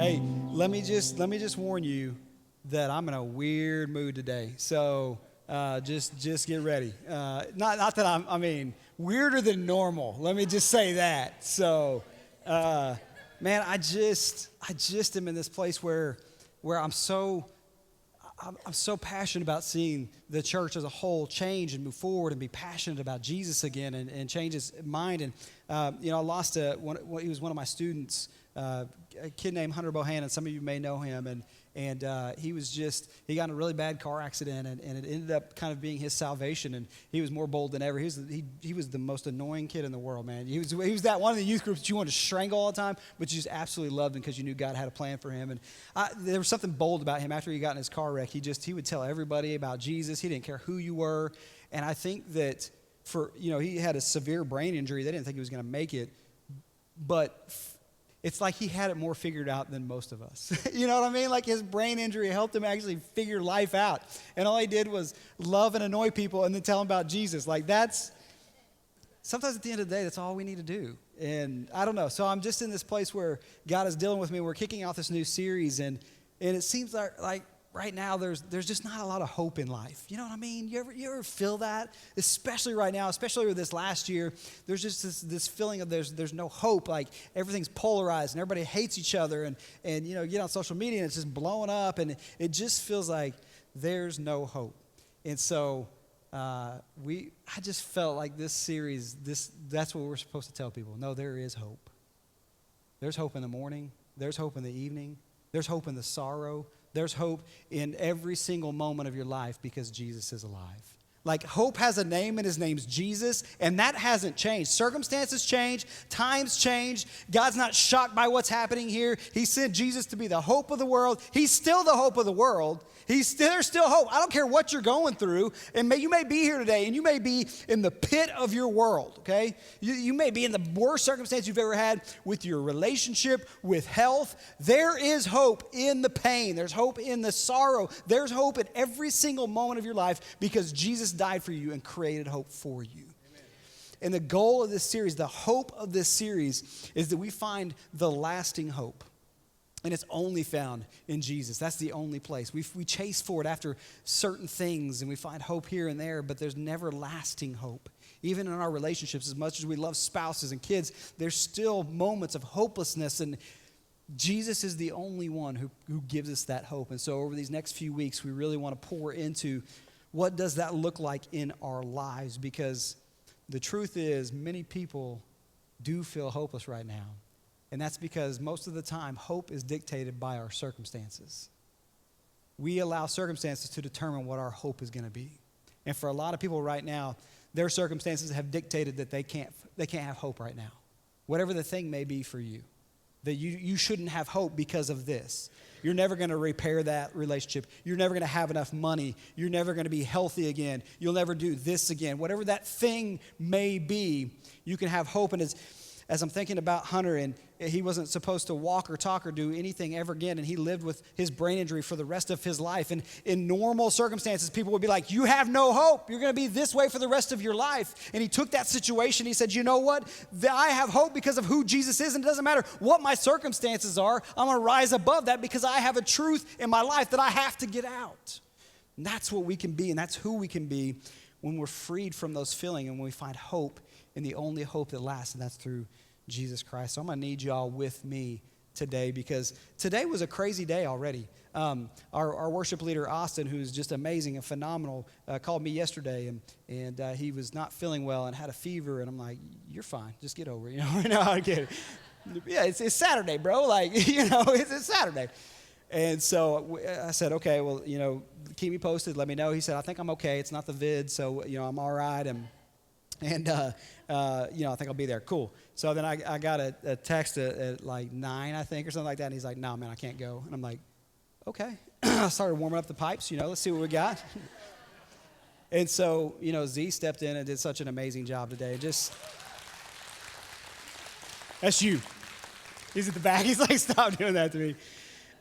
Hey, let me just warn you that I'm in a weird mood today. So just get ready. Not that weirder than normal. Let me just say that. So, man, I just am in this place where I'm so passionate about seeing the church as a whole change and move forward and be passionate about Jesus again and change his mind. And, I lost he was one of my students, a kid named Hunter Bohannon. Some of you may know him. And he got in a really bad car accident, and it ended up kind of being his salvation. And he was more bold than ever. He was the most annoying kid in the world, man. He was that one of the youth groups that you wanted to strangle all the time, but you just absolutely loved him because you knew God had a plan for him. And there was something bold about him. After he got in his car wreck, he would tell everybody about Jesus. He didn't care who you were. And I think that he had a severe brain injury. They didn't think he was going to make it, but it's like he had it more figured out than most of us. You know what I mean? Like his brain injury helped him actually figure life out. And all he did was love and annoy people and then tell them about Jesus. Like sometimes at the end of the day, that's all we need to do. And I don't know. So I'm just in this place where God is dealing with me. We're kicking off this new series, and it seems like right now there's just not a lot of hope in life. You know what I mean? You ever feel that? Especially right now, especially with this last year, there's just this feeling of there's no hope. Like everything's polarized and everybody hates each other, and you get on social media and it's just blowing up, and it just feels like there's no hope. And so I just felt like this series, that's what we're supposed to tell people. No, there is hope. There's hope in the morning. There's hope in the evening. There's hope in the sorrow. There's hope in every single moment of your life because Jesus is alive. Like hope has a name, and his name's Jesus, and that hasn't changed. Circumstances change, times change. God's not shocked by what's happening here. He sent Jesus to be the hope of the world. He's still the hope of the world. There's still hope. I don't care what you're going through, and you may be here today, and you may be in the pit of your world, okay? You may be in the worst circumstance you've ever had with your relationship, with health. There is hope in the pain. There's hope in the sorrow. There's hope in every single moment of your life because Jesus died for you and created hope for you. Amen. And the goal of this series, the hope of this series, is that we find the lasting hope. And it's only found in Jesus. That's the only place. We chase for it after certain things, and we find hope here and there, but there's never lasting hope. Even in our relationships, as much as we love spouses and kids, there's still moments of hopelessness, and Jesus is the only one who gives us that hope. And so over these next few weeks, we really want to pour into what does that look like in our lives, because the truth is many people do feel hopeless right now. And that's because most of the time, hope is dictated by our circumstances. We allow circumstances to determine what our hope is going to be. And for a lot of people right now, their circumstances have dictated that they can't have hope right now. Whatever the thing may be for you, that you shouldn't have hope because of this. You're never going to repair that relationship. You're never going to have enough money. You're never going to be healthy again. You'll never do this again. Whatever that thing may be, you can have hope. And as I'm thinking about Hunter, and he wasn't supposed to walk or talk or do anything ever again, and he lived with his brain injury for the rest of his life. And in normal circumstances, people would be like, you have no hope. You're going to be this way for the rest of your life. And he took that situation. He said, you know what? I have hope because of who Jesus is, and it doesn't matter what my circumstances are. I'm going to rise above that because I have a truth in my life that I have to get out. And that's what we can be, and that's who we can be when we're freed from those feelings and when we find hope in the only hope that lasts, and that's through Jesus Christ. So I'm going to need y'all with me today because today was a crazy day already. Our worship leader, Austin, who's just amazing and phenomenal, called me yesterday, and he was not feeling well and had a fever, and I'm like, you're fine. Just get over it. No, I get it. Yeah, it's Saturday, bro. Like, it's Saturday. And so I said, okay, well, keep me posted. Let me know. He said, I think I'm okay. It's not the vid, so, I'm all right. And I think I'll be there. Cool. So then I got a text at like 9, I think, or something like that. And he's like, no, man, I can't go. And I'm like, okay. I started warming up the pipes, let's see what we got. And so, Z stepped in and did such an amazing job today. That's you. He's at the back. He's like, stop doing that to me.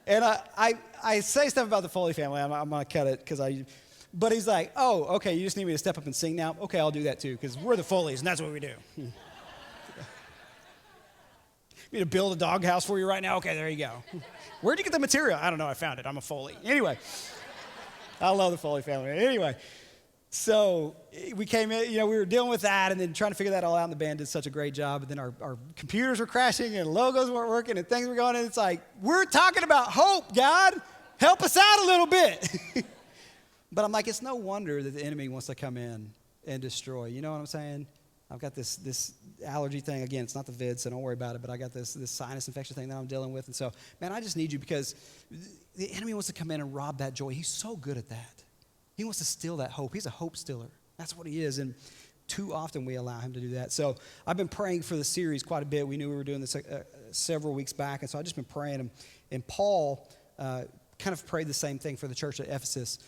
And I say stuff about the Foley family. I'm going to cut it but he's like, oh, okay, you just need me to step up and sing now? Okay, I'll do that too, because we're the Foleys, and that's what we do. me to build a doghouse for you right now? Okay, there you go. Where'd you get the material? I don't know. I found it. I'm a Foley. Anyway, I love the Foley family. Anyway, so we came in, we were dealing with that and then trying to figure that all out, and the band did such a great job. And then our computers were crashing and logos weren't working and things were going, and it's like, we're talking about hope, God. Help us out a little bit. But I'm like, it's no wonder that the enemy wants to come in and destroy. You know what I'm saying? I've got this allergy thing. Again, it's not the vid, so don't worry about it. But I got this sinus infection thing that I'm dealing with. And so, man, I just need you, because the enemy wants to come in and rob that joy. He's so good at that. He wants to steal that hope. He's a hope stealer. That's what he is. And too often we allow him to do that. So I've been praying for the series quite a bit. We knew we were doing this several weeks back. And so I've just been praying. And Paul kind of prayed the same thing for the church at Ephesus.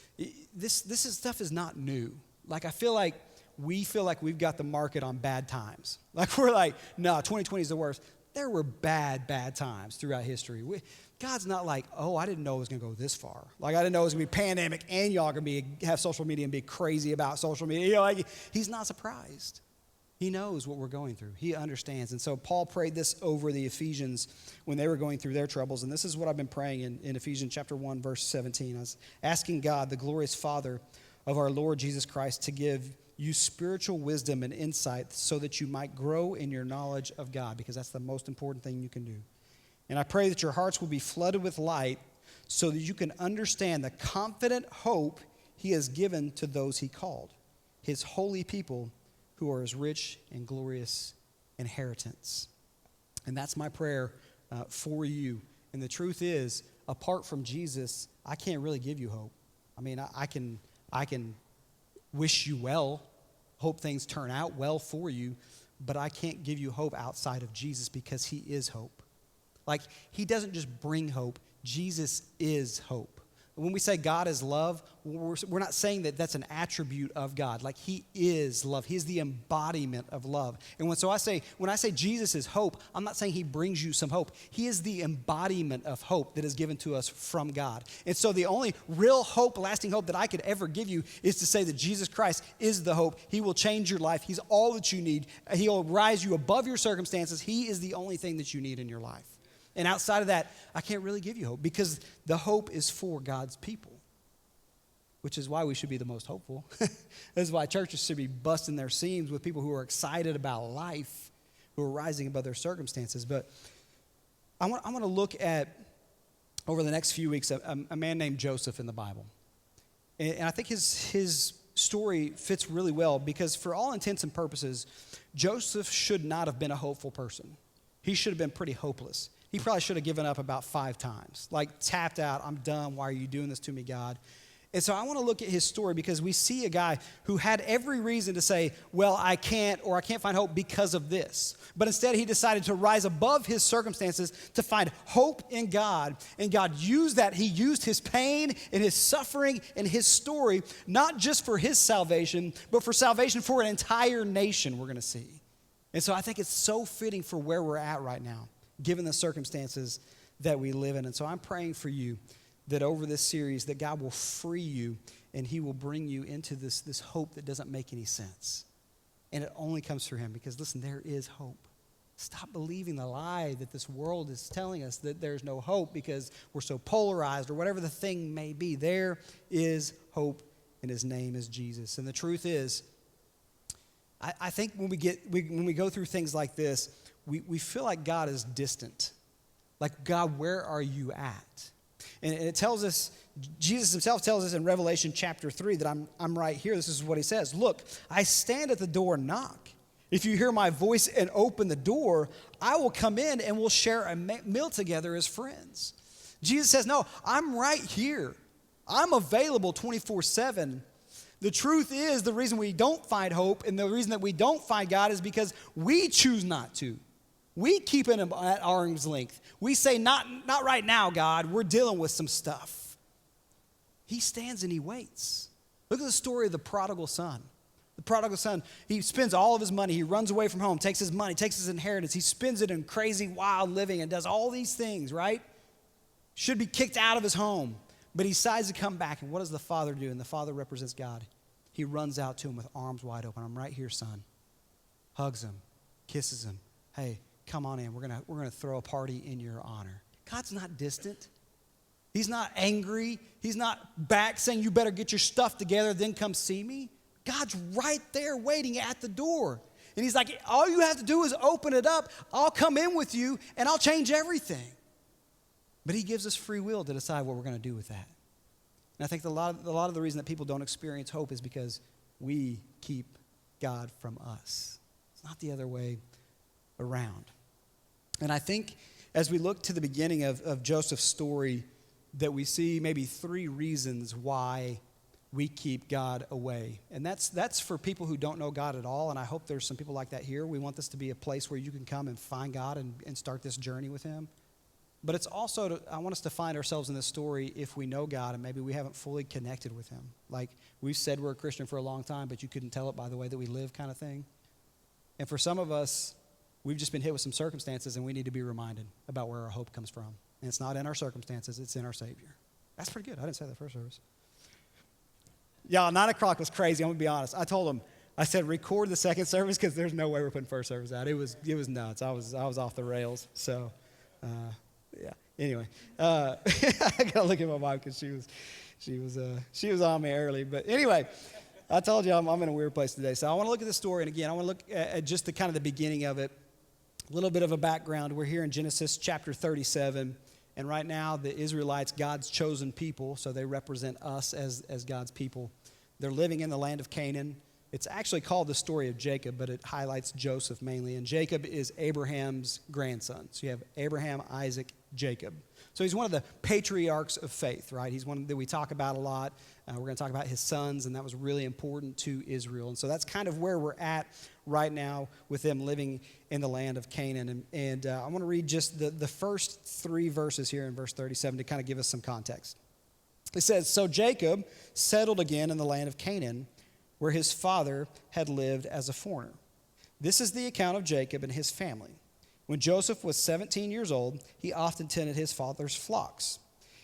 This stuff is not new. Like, I feel like we feel like we've got the market on bad times. Like, we're like, no, 2020 is the worst. There were bad times throughout history. God's not like, oh, I didn't know it was going to go this far. Like, I didn't know it was going to be pandemic and y'all going to have social media and be crazy about social media. Like, he's not surprised. He knows what we're going through. He understands. And so Paul prayed this over the Ephesians when they were going through their troubles. And this is what I've been praying in Ephesians chapter 1, verse 17. I was asking God, the glorious Father of our Lord Jesus Christ, to give you spiritual wisdom and insight so that you might grow in your knowledge of God, because that's the most important thing you can do. And I pray that your hearts will be flooded with light so that you can understand the confident hope he has given to those he called, his holy people who are his rich and glorious inheritance. And that's my prayer for you. And the truth is, apart from Jesus, I can't really give you hope. I mean, I can wish you well, hope things turn out well for you, but I can't give you hope outside of Jesus, because he is hope. Like, he doesn't just bring hope. Jesus is hope. When we say God is love, we're not saying that that's an attribute of God. Like, he is love. He is the embodiment of love. And when I say Jesus is hope, I'm not saying he brings you some hope. He is the embodiment of hope that is given to us from God. And so the only real hope, lasting hope that I could ever give you is to say that Jesus Christ is the hope. He will change your life. He's all that you need. He'll rise you above your circumstances. He is the only thing that you need in your life. And outside of that, I can't really give you hope, because the hope is for God's people, which is why we should be the most hopeful. That's why churches should be busting their seams with people who are excited about life, who are rising above their circumstances. But I want to look at, over the next few weeks, a man named Joseph in the Bible. And I think his story fits really well, because for all intents and purposes, Joseph should not have been a hopeful person. He should have been pretty hopeless. He probably should have given up about 5 times, like tapped out. I'm done. Why are you doing this to me, God? And so I want to look at his story, because we see a guy who had every reason to say, well, I can't find hope because of this. But instead, he decided to rise above his circumstances to find hope in God. And God used that. He used his pain and his suffering and his story, not just for his salvation, but for salvation for an entire nation, we're going to see. And so I think it's so fitting for where we're at right now, given the circumstances that we live in. And so I'm praying for you that over this series, that God will free you and he will bring you into this hope that doesn't make any sense. And it only comes through him, because listen, there is hope. Stop believing the lie that this world is telling us, that there's no hope because we're so polarized or whatever the thing may be. There is hope, and his name is Jesus. And the truth is, I think when we go through things like this, we feel like God is distant. Like, God, where are you at? And it tells us, Jesus himself tells us in Revelation chapter 3 that I'm right here. This is what he says. Look, I stand at the door and knock. If you hear my voice and open the door, I will come in and we'll share a meal together as friends. Jesus says, no, I'm right here. I'm available 24/7. The truth is, the reason we don't find hope and the reason that we don't find God is because we choose not to. We keep him at arm's length. We say, not right now, God. We're dealing with some stuff. He stands and he waits. Look at the story of the prodigal son. The prodigal son, he spends all of his money. He runs away from home, takes his money, takes his inheritance. He spends it in crazy, wild living and does all these things, right? Should be kicked out of his home. But he decides to come back, and what does the father do? And the father represents God. He runs out to him with arms wide open. I'm right here, son. Hugs him, kisses him. Hey, come on in. We're gonna throw a party in your honor. God's not distant. He's not angry. He's not back saying, you better get your stuff together, then come see me. God's right there waiting at the door. And he's like, all you have to do is open it up. I'll come in with you, and I'll change everything. But he gives us free will to decide what we're going to do with that. And I think a lot of the reason that people don't experience hope is because we keep God from us. It's not the other way around. And I think as we look to the beginning of Joseph's story, that we see maybe 3 reasons why we keep God away. And that's for people who don't know God at all, and I hope there's some people like that here. We want this to be a place where you can come and find God and start this journey with him. But it's also, I want us to find ourselves in this story if we know God and maybe we haven't fully connected with him. Like we've said we're a Christian for a long time, but you couldn't tell it by the way that we live kind of thing. And for some of us, we've just been hit with some circumstances and we need to be reminded about where our hope comes from. And it's not in our circumstances, it's in our Savior. That's pretty good. I didn't say that first service. Y'all, 9 o'clock was crazy. I'm going to be honest. I told them, I said, record the second service because there's no way we're putting first service out. It was nuts. I was off the rails. So, yeah. Anyway, I got to look at my mom because she was on me early. But anyway, I told you I'm in a weird place today. So I want to look at the story. And again, I want to look at just the kind of the beginning of it. A little bit of a background. We're here in Genesis chapter 37. And right now, the Israelites, God's chosen people, so they represent us as God's people. They're living in the land of Canaan. It's actually called the story of Jacob, but it highlights Joseph mainly. And Jacob is Abraham's grandson. So you have Abraham, Isaac, Jacob. So he's one of the patriarchs of faith, right? He's one that we talk about a lot. We're going to talk about his sons, and that was really important to Israel. And so that's kind of where we're at right now with them living in the land of Canaan. And I want to read just the first 3 verses here in verse 37 to kind of give us some context. It says, so Jacob settled again in the land of Canaan, where his father had lived as a foreigner. This is the account of Jacob and his family. When Joseph was 17 years old, he often tended his father's flocks.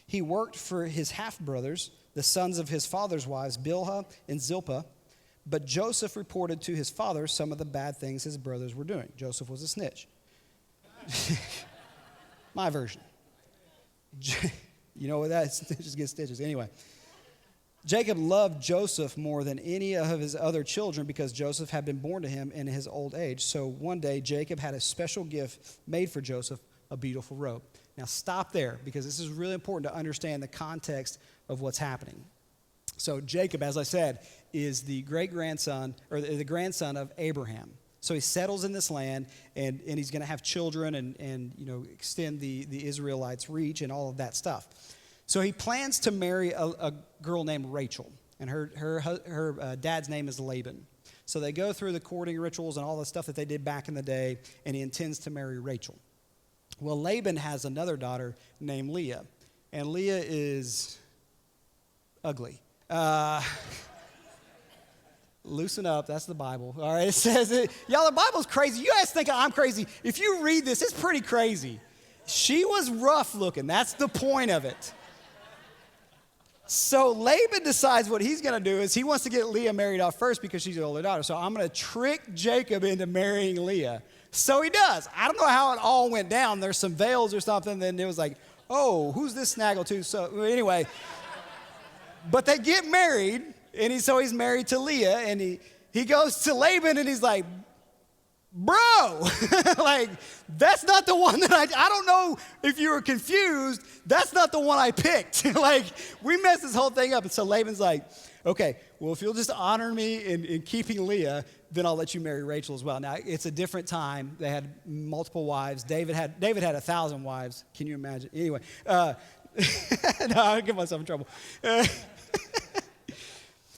He worked for his half-brothers, the sons of his father's wives, Bilhah and Zilpah. But Joseph reported to his father some of the bad things his brothers were doing. Joseph was a snitch. My version. You know what that is? Snitches get stitches. Anyway. Jacob loved Joseph more than any of his other children because Joseph had been born to him in his old age. So one day, Jacob had a special gift made for Joseph, a beautiful robe. Now stop there because this is really important to understand the context of what's happening. So Jacob, as I said, is the great-grandson or the grandson of Abraham. So he settles in this land and he's going to have children and extend the Israelites' reach and all of that stuff. So he plans to marry a girl named Rachel, and her dad's name is Laban. So they go through the courting rituals and all the stuff that they did back in the day, and he intends to marry Rachel. Well, Laban has another daughter named Leah, and Leah is ugly. Loosen up, that's the Bible. All right, it says it. Y'all, the Bible's crazy. You guys think I'm crazy. If you read this, it's pretty crazy. She was rough looking. That's the point of it. So Laban decides what he's going to do is he wants to get Leah married off first because she's the older daughter. So I'm going to trick Jacob into marrying Leah. So he does. I don't know how it all went down. There's some veils or something. Then it was like, oh, who's this snaggle too? So anyway, but they get married, and he's married to Leah, and he goes to Laban, and he's like, bro, like, that's not the one that I don't know if you were confused. That's not the one I picked. Like, we messed this whole thing up. And so Laban's like, okay, well, if you'll just honor me in keeping Leah, then I'll let you marry Rachel as well. Now, it's a different time. They had multiple wives. David had 1,000 wives. Can you imagine? Anyway, no, I'll get myself in trouble.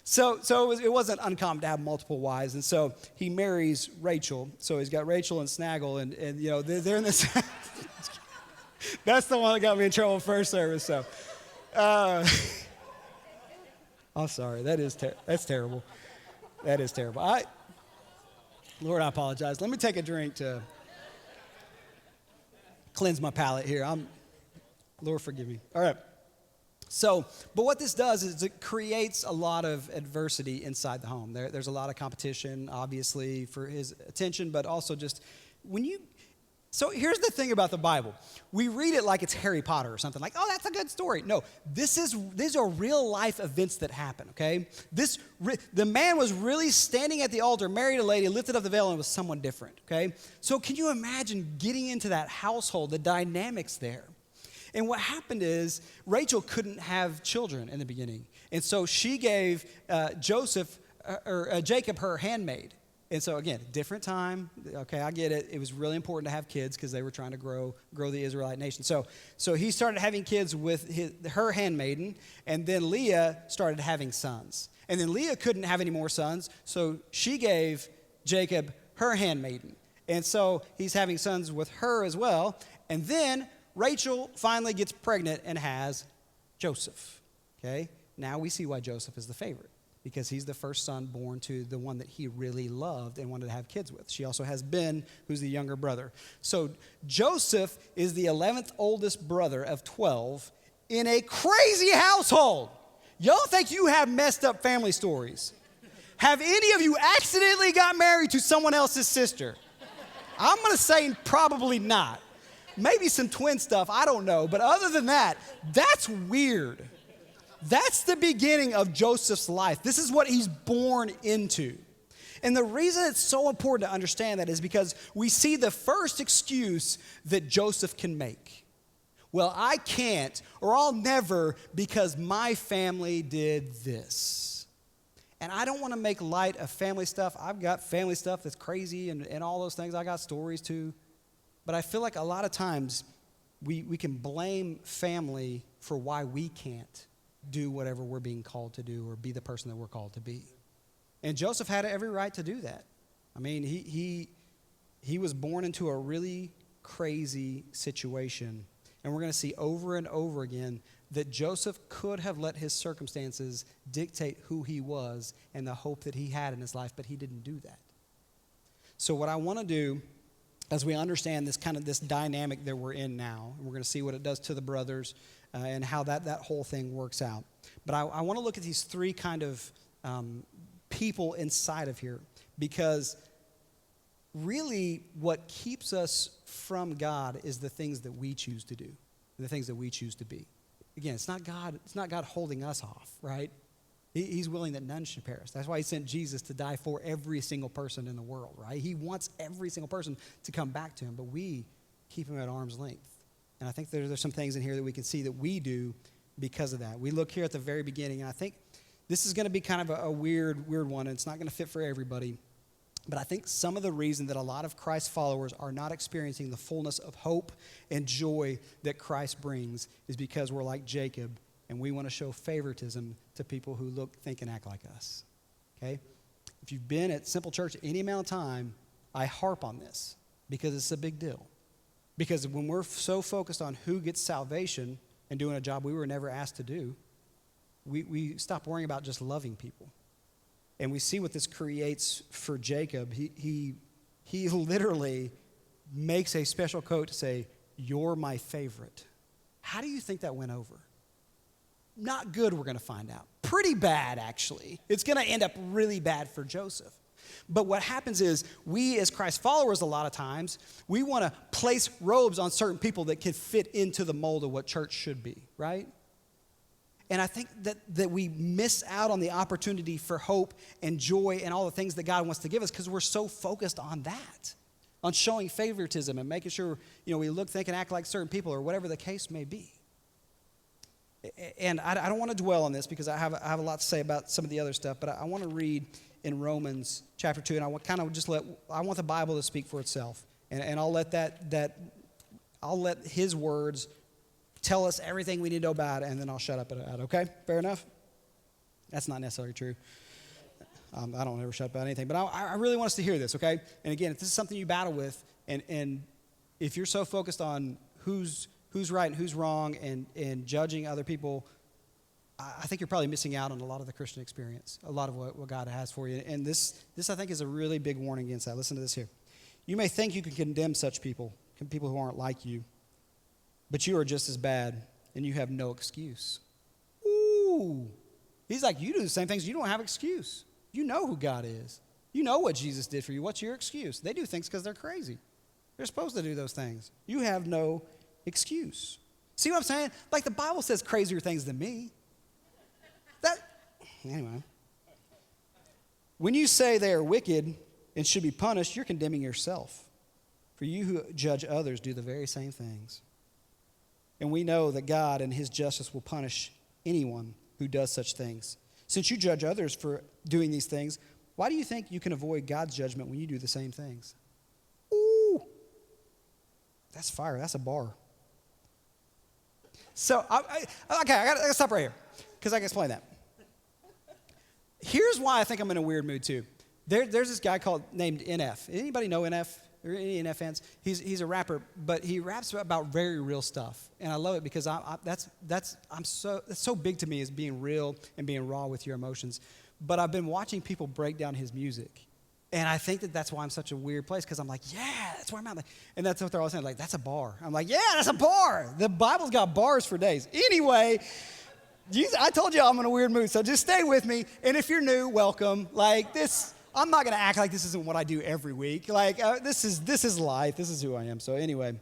So it wasn't uncommon to have multiple wives, and so he marries Rachel. So he's got Rachel and Snaggle, and they're in this. That's the one that got me in trouble first service. So, I'm sorry. That's terrible. That is terrible. Lord, I apologize. Let me take a drink to cleanse my palate here. Lord, forgive me. All right. So, but what this does is it creates a lot of adversity inside the home. There's a lot of competition, obviously, for his attention, but also just when you So here's the thing about the Bible. We read it like it's Harry Potter or something, like, oh, that's a good story. No, these are real life events that happen, okay? The man was really standing at the altar, married a lady, lifted up the veil, and was someone different, okay? So can you imagine getting into that household, the dynamics there? And what happened is Rachel couldn't have children in the beginning. And so she gave Jacob her handmaid. And so again, different time. Okay, I get it. It was really important to have kids because they were trying to grow the Israelite nation. So he started having kids with her handmaiden, and then Leah started having sons. And then Leah couldn't have any more sons, so she gave Jacob her handmaiden. And so he's having sons with her as well. And then Rachel finally gets pregnant and has Joseph. Okay, now we see why Joseph is the favorite, because he's the first son born to the one that he really loved and wanted to have kids with. She also has Ben, who's the younger brother. So Joseph is the 11th oldest brother of 12 in a crazy household. Y'all think you have messed up family stories? Have any of you accidentally got married to someone else's sister? I'm going to say probably not. Maybe some twin stuff, I don't know. But other than that, that's weird. That's the beginning of Joseph's life. This is what he's born into. And the reason it's so important to understand that is because we see the first excuse that Joseph can make. Well, I can't, or I'll never, because my family did this. And I don't want to make light of family stuff. I've got family stuff that's crazy and all those things. I got stories too. But I feel like a lot of times we can blame family for why we can't do whatever we're being called to do or be the person that we're called to be. And Joseph had every right to do that. I mean, he was born into a really crazy situation. And we're going to see over and over again that Joseph could have let his circumstances dictate who he was and the hope that he had in his life, but he didn't do that. So what I want to do, as we understand this dynamic that we're in now, and we're going to see what it does to the brothers and how that whole thing works out. But I want to look at these three kind of people inside of here, because really what keeps us from God is the things that we choose to do and the things that we choose to be. Again, it's not God holding us off, right? He's willing that none should perish. That's why he sent Jesus to die for every single person in the world, right? He wants every single person to come back to him, but we keep him at arm's length. And I think there's some things in here that we can see that we do because of that. We look here at the very beginning, and I think this is going to be kind of a weird one, and it's not going to fit for everybody. But I think some of the reason that a lot of Christ followers are not experiencing the fullness of hope and joy that Christ brings is because we're like Jacob, and we want to show favoritism to people who look, think, and act like us. Okay? If you've been at Simple Church any amount of time, I harp on this because it's a big deal. Because when we're so focused on who gets salvation and doing a job we were never asked to do, we stop worrying about just loving people. And we see what this creates for Jacob. He literally makes a special coat to say, "You're my favorite." How do you think that went over? Not good, we're going to find out. Pretty bad, actually. It's going to end up really bad for Joseph. But what happens is we as Christ followers a lot of times, we want to place robes on certain people that can fit into the mold of what church should be, right? And I think that we miss out on the opportunity for hope and joy and all the things that God wants to give us because we're so focused on that, on showing favoritism and making sure, we look, think, and act like certain people or whatever the case may be. And I don't want to dwell on this because I have a lot to say about some of the other stuff, but I want to read in Romans chapter 2, and I want the Bible to speak for itself, and I'll let I'll let his words tell us everything we need to know about it, and then I'll shut up about it. Okay, fair enough. That's not necessarily true. I don't ever shut up about anything, but I really want us to hear this. Okay, and again, if this is something you battle with, and if you're so focused on who's right and who's wrong and judging other people, I think you're probably missing out on a lot of the Christian experience, a lot of what God has for you. And this I think is a really big warning against that. Listen to this here. You may think you can condemn such people who aren't like you, but you are just as bad and you have no excuse. Ooh. He's like, you do the same things. You don't have excuse. You know who God is. You know what Jesus did for you. What's your excuse? They do things because they're crazy. They're supposed to do those things. You have no excuse. See what I'm saying? Like the Bible says crazier things than me. Anyway. When you say they are wicked and should be punished, you're condemning yourself. For you who judge others do the very same things. And we know that God and his justice will punish anyone who does such things. Since you judge others for doing these things, why do you think you can avoid God's judgment when you do the same things? Ooh, that's fire. That's a bar. So, I got to stop right here because I can explain that. Here's why I think I'm in a weird mood too. There's this guy named NF. Anybody know NF? Or any NF fans? He's a rapper, but he raps about very real stuff, and I love it because that's so big to me is being real and being raw with your emotions. But I've been watching people break down his music, and I think that's why I'm such a weird place because I'm like, yeah, that's where I'm at. And that's what they're all saying, like, that's a bar. I'm like, yeah, that's a bar. The Bible's got bars for days. Anyway. I told you I'm in a weird mood, so just stay with me. And if you're new, welcome. Like this, I'm not going to act like this isn't what I do every week. Like this is life. This is who I am. So anyway,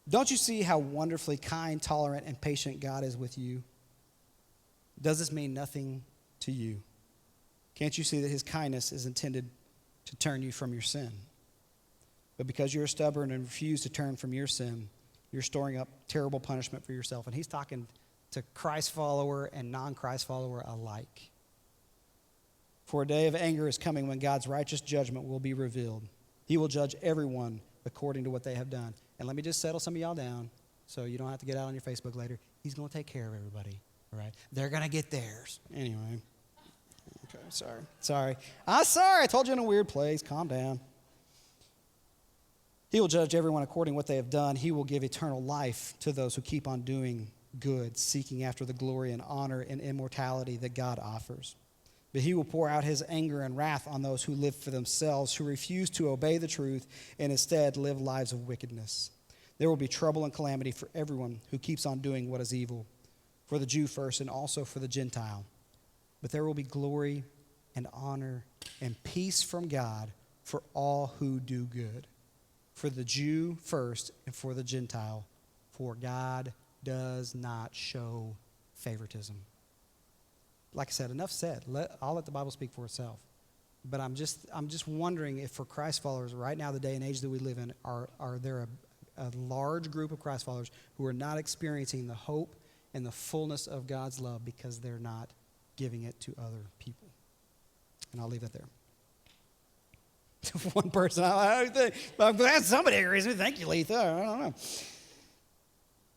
don't you see how wonderfully kind, tolerant, and patient God is with you? Does this mean nothing to you? Can't you see that his kindness is intended to turn you from your sin? But because you're stubborn and refuse to turn from your sin, you're storing up terrible punishment for yourself. And he's talking to Christ follower and non-Christ follower alike. For a day of anger is coming when God's righteous judgment will be revealed. He will judge everyone according to what they have done. And let me just settle some of y'all down so you don't have to get out on your Facebook later. He's going to take care of everybody, all right? They're going to get theirs. Anyway. Okay, sorry. I'm sorry. I told you in a weird place. Calm down. He will judge everyone according to what they have done. He will give eternal life to those who keep on doing good, seeking after the glory and honor and immortality that God offers. But he will pour out his anger and wrath on those who live for themselves, who refuse to obey the truth and instead live lives of wickedness. There will be trouble and calamity for everyone who keeps on doing what is evil, for the Jew first and also for the Gentile. But there will be glory and honor and peace from God for all who do good, for the Jew first and for the Gentile, for God does not show favoritism. Like I said, enough said. I'll let the Bible speak for itself. But I'm just wondering if for Christ followers right now, the day and age that we live in, are there a large group of Christ followers who are not experiencing the hope and the fullness of God's love because they're not giving it to other people? And I'll leave it there. One person, I'm glad somebody agrees with me. Thank you, Letha. I don't know.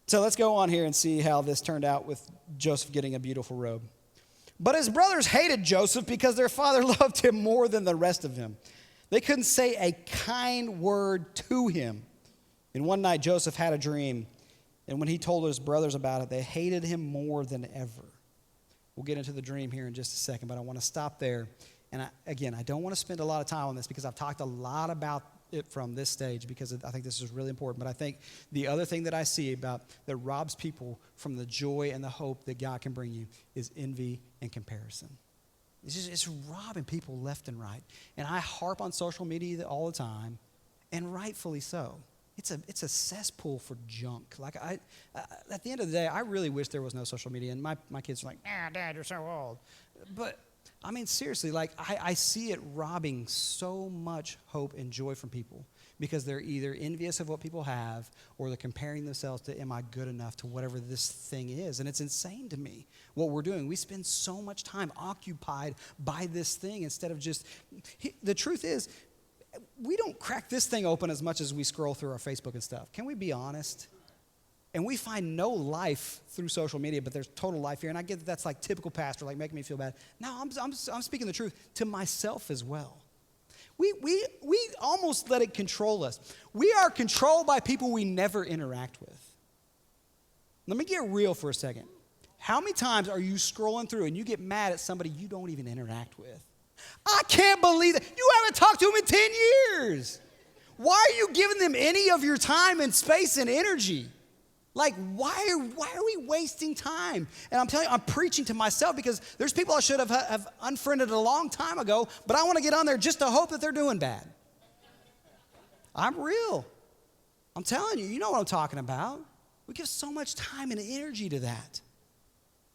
So let's go on here and see how this turned out with Joseph getting a beautiful robe. But his brothers hated Joseph because their father loved him more than the rest of them. They couldn't say a kind word to him. And one night Joseph had a dream, and when he told his brothers about it, they hated him more than ever. We'll get into the dream here in just a second, but I want to stop there. And I don't want to spend a lot of time on this because I've talked a lot about it from this stage because I think this is really important. But I think the other thing that I see about that robs people from the joy and the hope that God can bring you is envy and comparison. It's robbing people left and right. And I harp on social media all the time, and rightfully so. It's a cesspool for junk. Like at the end of the day, I really wish there was no social media. And my kids are like, Dad, you're so old. But I mean, seriously, like I see it robbing so much hope and joy from people because they're either envious of what people have or they're comparing themselves to, am I good enough to whatever this thing is? And it's insane to me what we're doing. We spend so much time occupied by this thing instead of just, the truth is, we don't crack this thing open as much as we scroll through our Facebook and stuff. Can we be honest? And we find no life through social media, but there's total life here. And I get that that's like typical pastor, like making me feel bad. No, I'm speaking the truth to myself as well. We almost let it control us. We are controlled by people we never interact with. Let me get real for a second. How many times are you scrolling through and you get mad at somebody you don't even interact with? I can't believe that. You haven't talked to them in 10 years. Why are you giving them any of your time and space and energy? Like, why are we wasting time? And I'm telling you, I'm preaching to myself because there's people I should have unfriended a long time ago, but I want to get on there just to hope that they're doing bad. I'm real. I'm telling you, you know what I'm talking about. We give so much time and energy to that.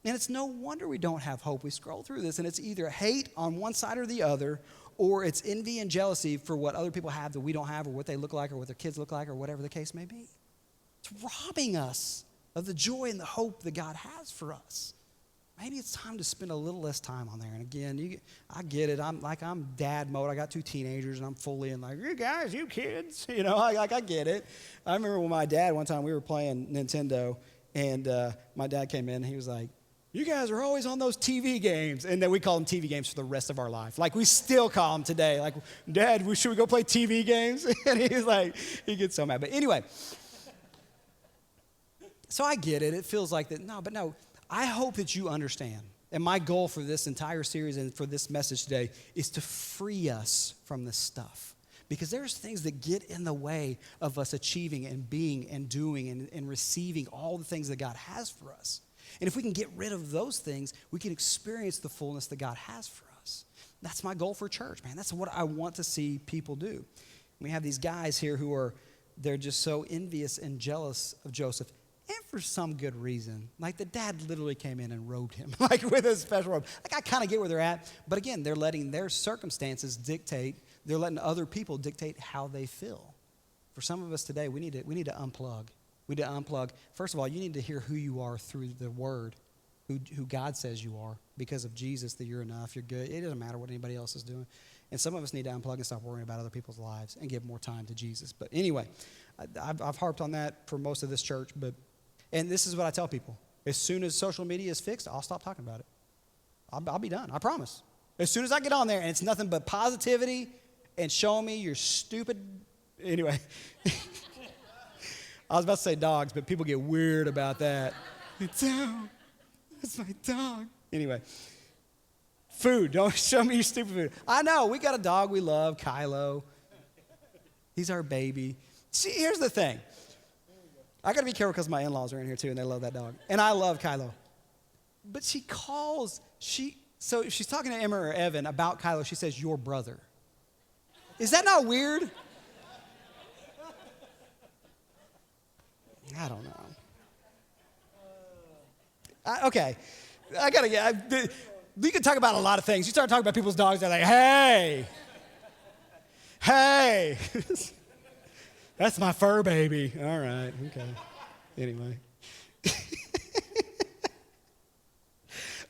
And it's no wonder we don't have hope. We scroll through this, and it's either hate on one side or the other, or it's envy and jealousy for what other people have that we don't have, or what they look like, or what their kids look like, or whatever the case may be. It's robbing us of the joy and the hope that God has for us. Maybe it's time to spend a little less time on there. And again, I get it. I'm dad mode. I got 2 teenagers, and I'm fully in like, you guys, you kids. You know, I get it. I remember when my dad, one time we were playing Nintendo, and my dad came in, and he was like, you guys are always on those TV games. And then we call them TV games for the rest of our life. Like, we still call them today. Like, Dad, should we go play TV games? And he's like, he gets so mad. But anyway, so I get it. It feels like that. No. I hope that you understand, and my goal for this entire series and for this message today is to free us from this stuff. Because there's things that get in the way of us achieving and being and doing and receiving all the things that God has for us. And if we can get rid of those things, we can experience the fullness that God has for us. That's my goal for church, man. That's what I want to see people do. We have these guys here they're just so envious and jealous of Joseph. And for some good reason. Like, the dad literally came in and robed him, like with a special robe. Like, I kind of get where they're at. But again, they're letting their circumstances dictate. They're letting other people dictate how they feel. For some of us today, we need to unplug. We need to unplug. First of all, you need to hear who you are through the word, who God says you are. Because of Jesus, that you're enough, you're good. It doesn't matter what anybody else is doing. And some of us need to unplug and stop worrying about other people's lives and give more time to Jesus. But anyway, I've harped on that for most of this church, and this is what I tell people. As soon as social media is fixed, I'll stop talking about it. I'll be done, I promise. As soon as I get on there and it's nothing but positivity and showing me your stupid, anyway. I was about to say dogs, but people get weird about that. It's my dog. Anyway, food, don't show me your stupid food. I know, we got a dog we love, Kylo. He's our baby. See, here's the thing. I got to be careful because my in-laws are in here too, and they love that dog. And I love Kylo. But so if she's talking to Emma or Evan about Kylo, she says, your brother. Is that not weird? I don't know. Okay. We can talk about a lot of things. You start talking about people's dogs, they're like, hey. That's my fur baby. All right, okay. Anyway.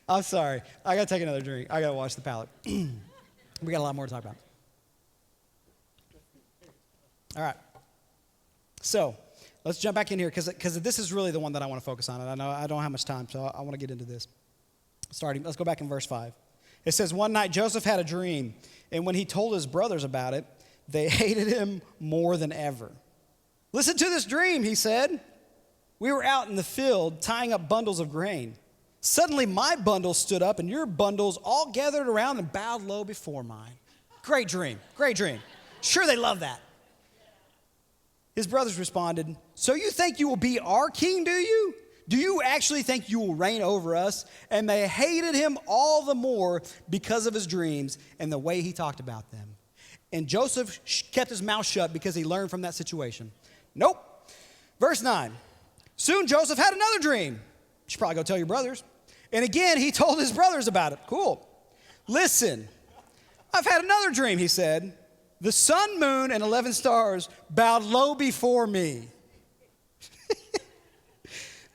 I'm sorry. I got to take another drink. I got to wash the palate. We got a lot more to talk about. All right. So let's jump back in here because this is really the one that I want to focus on. And I know I don't have much time, so I want to get into this. Let's go back in verse 5. It says, one night Joseph had a dream, and when he told his brothers about it, they hated him more than ever. Listen to this dream, he said. We were out in the field tying up bundles of grain. Suddenly my bundle stood up, and your bundles all gathered around and bowed low before mine. Great dream, great dream. Sure, they love that. His brothers responded, so you think you will be our king, do you? Do you actually think you will reign over us? And they hated him all the more because of his dreams and the way he talked about them. And Joseph kept his mouth shut because he learned from that situation. Nope. Verse 9. Soon Joseph had another dream. You should probably go tell your brothers. And again, he told his brothers about it. Cool. Listen, I've had another dream, he said. The sun, moon, and 11 stars bowed low before me.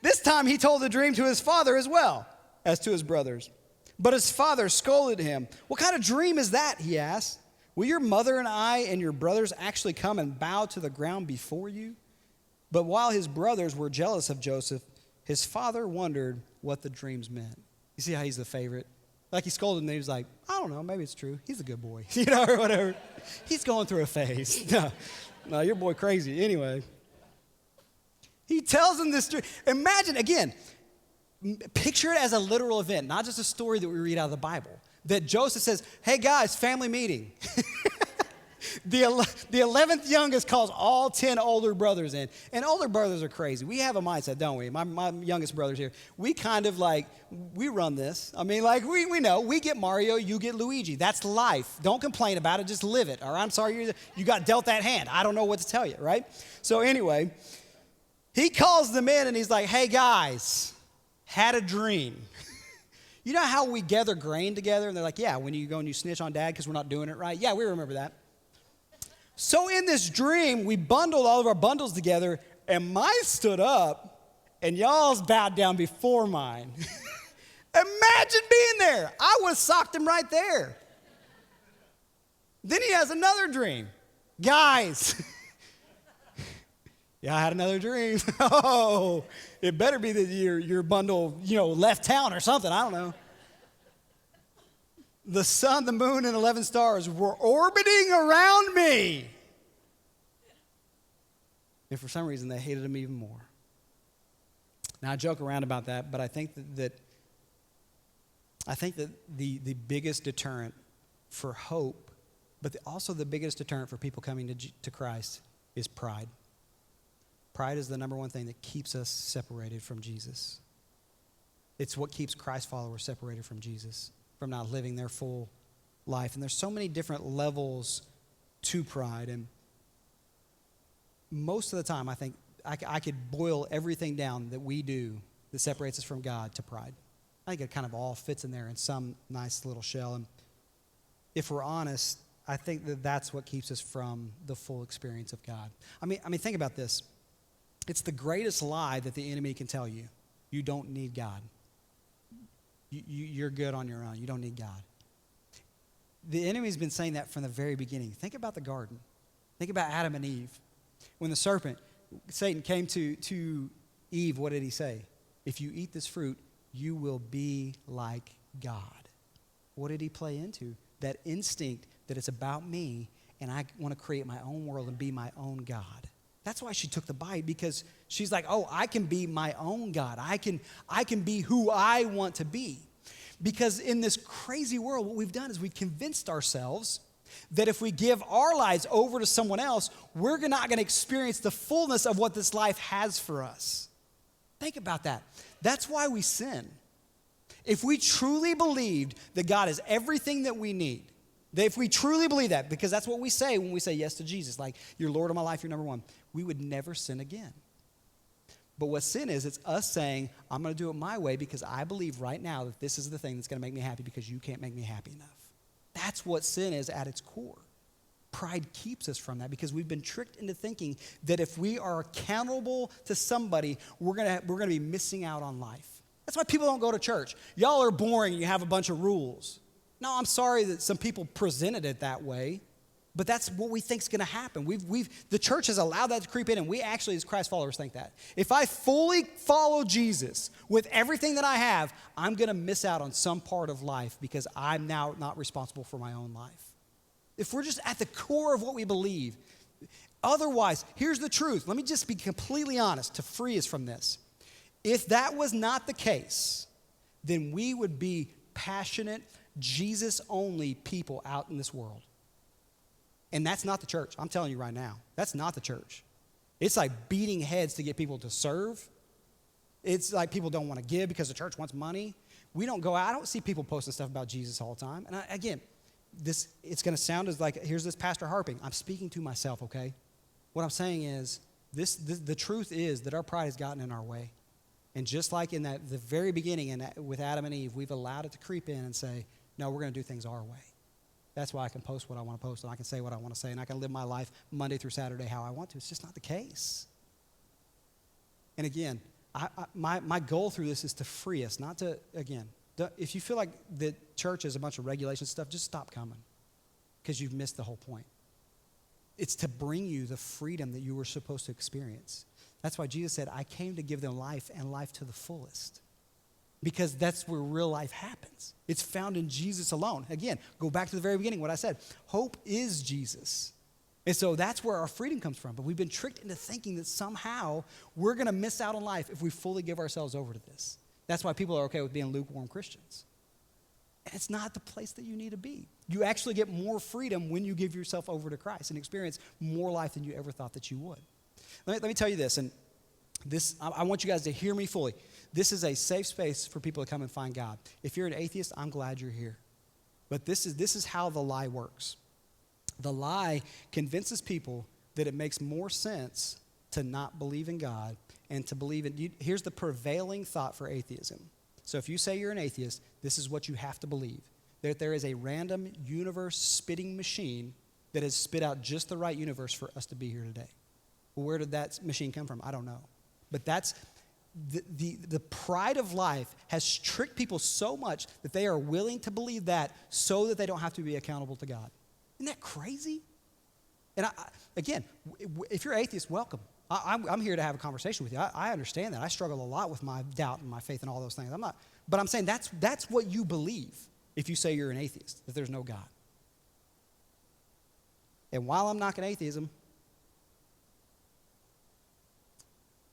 This time he told the dream to his father as well as to his brothers. But his father scolded him. What kind of dream is that, he asked. Will your mother and I and your brothers actually come and bow to the ground before you? But while his brothers were jealous of Joseph, his father wondered what the dreams meant. You see how he's the favorite? Like he scolded him, and he was like, I don't know, maybe it's true. He's a good boy, or whatever. He's going through a phase. No, your boy crazy. Anyway, he tells him this dream. Imagine, again, picture it as a literal event, not just a story that we read out of the Bible. That Joseph says, hey guys, family meeting. The 11th youngest calls all 10 older brothers in. And older brothers are crazy. We have a mindset, don't we? My youngest brother's here. We kind of like, we run this. I mean, like, we know. We get Mario, you get Luigi. That's life. Don't complain about it. Just live it. All right? I'm sorry you got dealt that hand. I don't know what to tell you, right? So anyway, he calls them in and he's like, hey, guys, had a dream. You know how we gather grain together? And they're like, yeah, when you go and you snitch on dad because we're not doing it right? Yeah, we remember that. So in this dream, we bundled all of our bundles together, and mine stood up, and y'all's bowed down before mine. Imagine being there. I would have socked him right there. Then he has another dream. Guys, yeah, I had another dream. Oh, it better be that your bundle, left town or something. I don't know. The sun, the moon, and 11 stars were orbiting around me. And for some reason, they hated him even more. Now, I joke around about that, but I think that the biggest deterrent for hope, but also the biggest deterrent for people coming to Christ is pride. Pride is the number one thing that keeps us separated from Jesus. It's what keeps Christ followers separated from Jesus, from not living their full life. And there's so many different levels to pride. And most of the time, I think I could boil everything down that we do that separates us from God to pride. I think it kind of all fits in there in some nice little shell. And if we're honest, I think that that's what keeps us from the full experience of God. I mean, think about this. It's the greatest lie that the enemy can tell you. You don't need God. You're good on your own. You don't need God. The enemy's been saying that from the very beginning. Think about the garden. Think about Adam and Eve. When the serpent, Satan, came to Eve, what did he say? If you eat this fruit, you will be like God. What did he play into? That instinct that it's about me and I want to create my own world and be my own God. That's why she took the bite, because she's like, oh, I can be my own God. I can be who I want to be. Because in this crazy world, what we've done is we've convinced ourselves that if we give our lives over to someone else, we're not going to experience the fullness of what this life has for us. Think about that. That's why we sin. If we truly believed that God is everything that we need, that if we truly believe that, because that's what we say when we say yes to Jesus, like, you're Lord of my life, you're number one, we would never sin again. But what sin is, it's us saying, I'm going to do it my way because I believe right now that this is the thing that's going to make me happy because you can't make me happy enough. That's what sin is at its core. Pride keeps us from that because we've been tricked into thinking that if we are accountable to somebody, we're gonna be missing out on life. That's why people don't go to church. Y'all are boring and you have a bunch of rules. No, I'm sorry that some people presented it that way, but that's what we think is going to happen. The church has allowed that to creep in, and we actually, as Christ followers, think that. If I fully follow Jesus with everything that I have, I'm going to miss out on some part of life because I'm now not responsible for my own life. If we're just at the core of what we believe, otherwise, here's the truth. Let me just be completely honest to free us from this. If that was not the case, then we would be passionate, Jesus-only people out in this world. And that's not the church. I'm telling you right now. That's not the church. It's like beating heads to get people to serve. It's like people don't want to give because the church wants money. We don't go out. I don't see people posting stuff about Jesus all the time. And again, it's going to sound as like, here's this pastor harping. I'm speaking to myself, okay? What I'm saying is, the truth is that our pride has gotten in our way. And just like in the very beginning with Adam and Eve, we've allowed it to creep in and say, no, we're going to do things our way. That's why I can post what I want to post, and I can say what I want to say, and I can live my life Monday through Saturday how I want to. It's just not the case. And again, my goal through this is to free us, not to, again, if you feel like the church is a bunch of regulation stuff, just stop coming because you've missed the whole point. It's to bring you the freedom that you were supposed to experience. That's why Jesus said, I came to give them life and life to the fullest. Because that's where real life happens. It's found in Jesus alone. Again, go back to the very beginning, what I said. Hope is Jesus. And so that's where our freedom comes from. But we've been tricked into thinking that somehow we're going to miss out on life if we fully give ourselves over to this. That's why people are okay with being lukewarm Christians. And it's not the place that you need to be. You actually get more freedom when you give yourself over to Christ and experience more life than you ever thought that you would. Let me tell you this, and this I want you guys to hear me fully. This is a safe space for people to come and find God. If you're an atheist, I'm glad you're here. But this is how the lie works. The lie convinces people that it makes more sense to not believe in God and to believe in, here's the prevailing thought for atheism. So if you say you're an atheist, this is what you have to believe. That there is a random universe spitting machine that has spit out just the right universe for us to be here today. Well, where did that machine come from? I don't know. But that's, the pride of life has tricked people so much that they are willing to believe that so that they don't have to be accountable to God. Isn't that crazy? And again, if you're atheist, welcome. I'm here to have a conversation with you. I understand that. I struggle a lot with my doubt and my faith and all those things. But I'm saying that's what you believe if you say you're an atheist, that there's no God. And while I'm knocking atheism,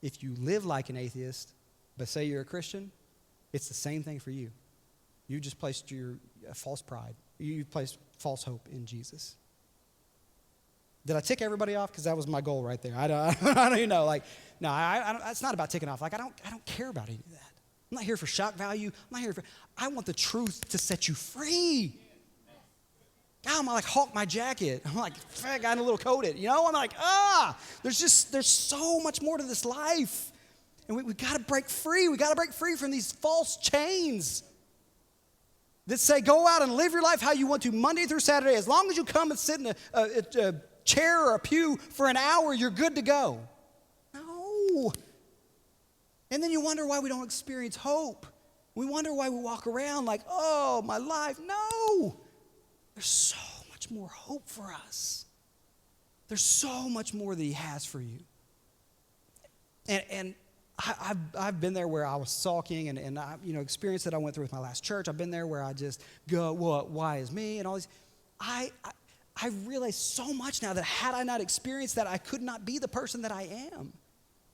if you live like an atheist, but say you're a Christian, it's the same thing for you. You just placed your false pride. You placed false hope in Jesus. Did I tick everybody off? Because that was my goal right there. I don't even know. Like, no, it's not about ticking off. Like, I don't care about any of that. I'm not here for shock value. I want the truth to set you free. God, I'm like Hulk my jacket. I'm like, I got a little coated. You know, I'm like, there's so much more to this life. And we got to break free. We got to break free from these false chains that say, go out and live your life how you want to, Monday through Saturday. As long as you come and sit in a chair or a pew for an hour, you're good to go. No. And then you wonder why we don't experience hope. We wonder why we walk around like, oh, my life. No. There's so much more hope for us. There's so much more that he has for you. And I've been there where I was sulking and I, experience that I went through with my last church. I've been there where I just go, why is me? And all these. I realize so much now that had I not experienced that, I could not be the person that I am.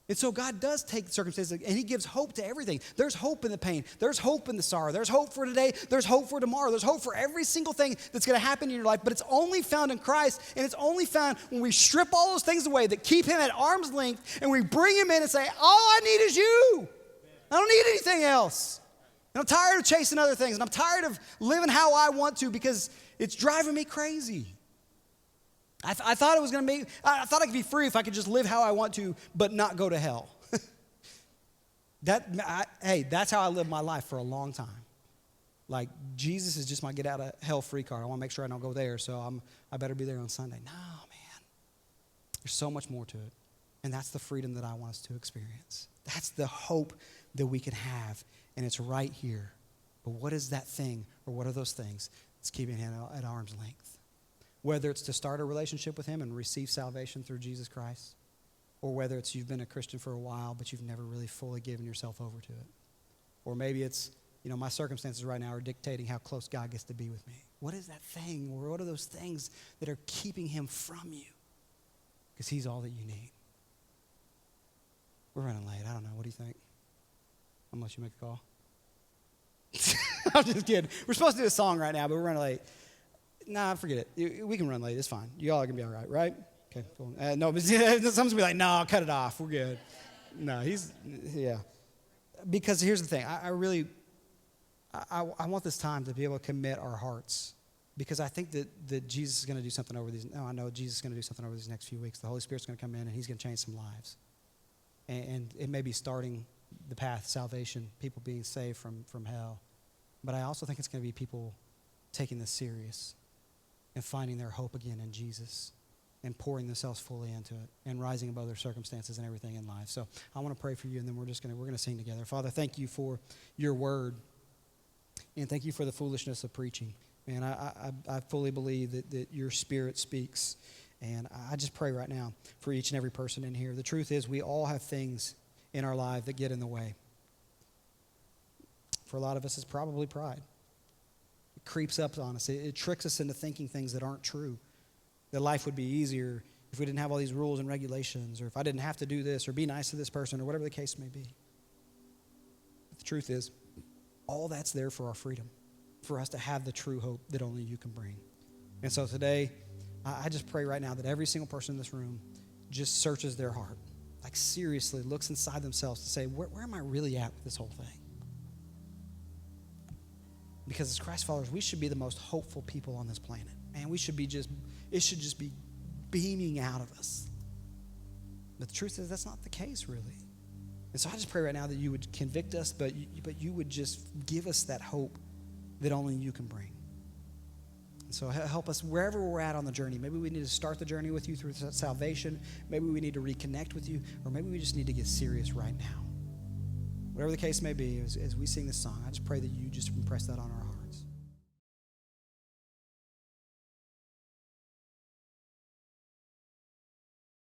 And so God does take circumstances and he gives hope to everything. There's hope in the pain. There's hope in the sorrow. There's hope for today. There's hope for tomorrow. There's hope for every single thing that's going to happen in your life. But it's only found in Christ, and it's only found when we strip all those things away that keep him at arm's length and we bring him in and say, all I need is you. I don't need anything else. And I'm tired of chasing other things, and I'm tired of living how I want to because it's driving me crazy. I thought it was going to be, I thought I could be free if I could just live how I want to, but not go to hell. That's how I lived my life for a long time. Like, Jesus is just my get out of hell free card. I want to make sure I don't go there, so I better be there on Sunday. No, man. There's so much more to it. And that's the freedom that I want us to experience. That's the hope that we can have, and it's right here. But what is that thing, or what are those things that's keeping him at arm's length? Whether it's to start a relationship with him and receive salvation through Jesus Christ, or whether it's you've been a Christian for a while, but you've never really fully given yourself over to it. Or maybe it's, my circumstances right now are dictating how close God gets to be with me. What is that thing, or what are those things that are keeping him from you? Because he's all that you need. We're running late. I don't know. What do you think? Unless you make the call. I'm just kidding. We're supposed to do a song right now, but we're running late. Nah, forget it. We can run late. It's fine. You all are going to be all right? Okay, cool. No, but someone's going to be like, no, cut it off. We're good. No, yeah. Because here's the thing. I want this time to be able to commit our hearts, because I think that Jesus is going to do something I know Jesus is going to do something over these next few weeks. The Holy Spirit's going to come in, and he's going to change some lives. And it may be starting the path, salvation, people being saved from hell. But I also think it's going to be people taking this serious and finding their hope again in Jesus and pouring themselves fully into it and rising above their circumstances and everything in life. So I want to pray for you, and then we're going to sing together. Father, thank you for your word, and thank you for the foolishness of preaching. Man, I fully believe that your Spirit speaks, and I just pray right now for each and every person in here. The truth is, we all have things in our life that get in the way. For a lot of us, it's probably pride. Creeps up on us. It tricks us into thinking things that aren't true. That life would be easier if we didn't have all these rules and regulations, or if I didn't have to do this, or be nice to this person, or whatever the case may be. But the truth is, all that's there for our freedom. for us to have the true hope that only you can bring. And so today, I just pray right now that every single person in this room just searches their heart. Like seriously looks inside themselves to say, where am I really at with this whole thing? Because as Christ followers, we should be the most hopeful people on this planet. Man, it should just be beaming out of us. But the truth is that's not the case, really. And so I just pray right now that you would convict us, but you would just give us that hope that only you can bring. And so help us wherever we're at on the journey. Maybe we need to start the journey with you through salvation. Maybe we need to reconnect with you, or maybe we just need to get serious right now. Whatever the case may be, as we sing this song, I just pray that you just impress that on our hearts.